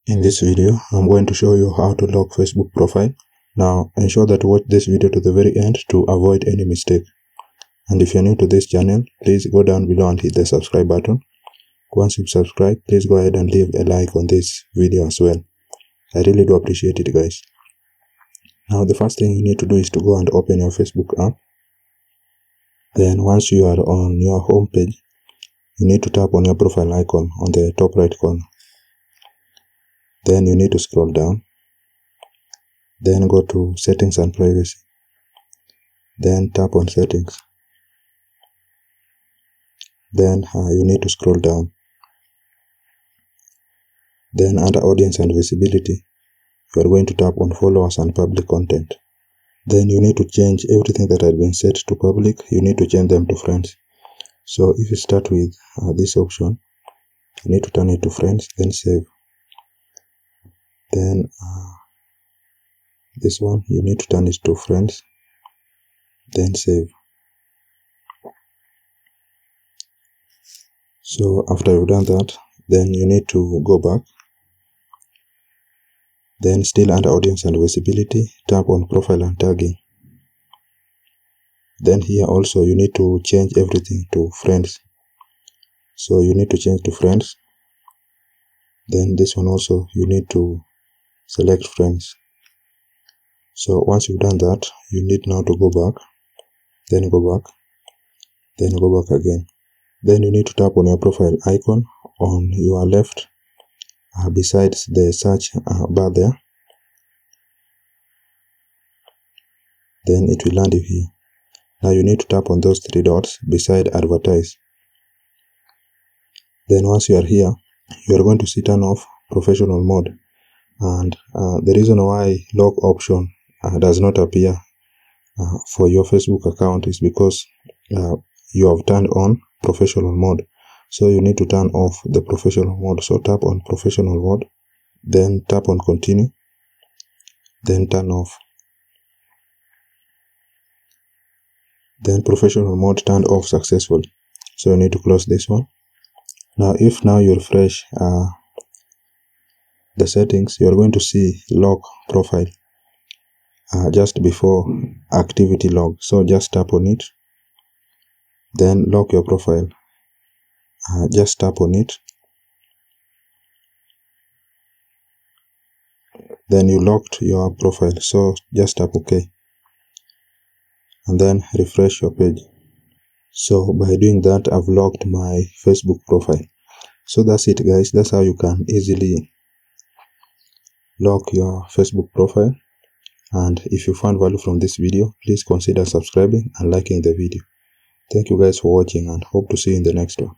In this video, I'm going to show you how to lock Facebook profile. Now, ensure that you watch this video to the very end to avoid any mistake. And if you're new to this channel, please go down below and hit the subscribe button. Once you've subscribed, please go ahead and leave a like on this video as well. I really do appreciate it, guys. Now, the first thing you need to do is to go and open your Facebook app. Then once you are on your home page, you need to tap on your profile icon on the top right corner. Then you need to scroll down. Then go to settings and privacy. Then tap on settings. Then you need to scroll down. Then under audience and visibility, you are going to tap on followers and public content. Then you need to change everything that has been set to public. You need to change them to friends. So if you start with this option, you need to turn it to friends, then save. Then this one, you need to turn it to friends, then save. So after you've done that, then you need to go back. Then still under audience and visibility, tap on profile and tagging. Then here also you need to change everything to friends. So you need to change to friends. Then this one also you need to select friends. So once you've done that, you need now to go back, then go back, then go back again. Then you need to tap on your profile icon on your left besides the search bar there. Then it will land you here. Now you need to tap on those three dots beside advertise. Then once you are here, you are going to see turn off professional mode. And the reason why lock option does not appear for your Facebook account is because you have turned on professional mode. So you need to turn off the professional mode. So tap on professional mode, then tap on continue, then turn off. Then professional mode turned off successfully. So you need to close this one. Now if now you refresh the settings, you are going to see lock profile just before activity log. So just tap on it, then lock your profile. Just tap on it, then you locked your profile. So just tap OK, and then refresh your page. So by doing that, I've locked my Facebook profile. So that's it, guys. That's how you can easily lock your Facebook profile. And if you found value from this video, please consider subscribing and liking the video. Thank you guys for watching and hope to see you in the next one.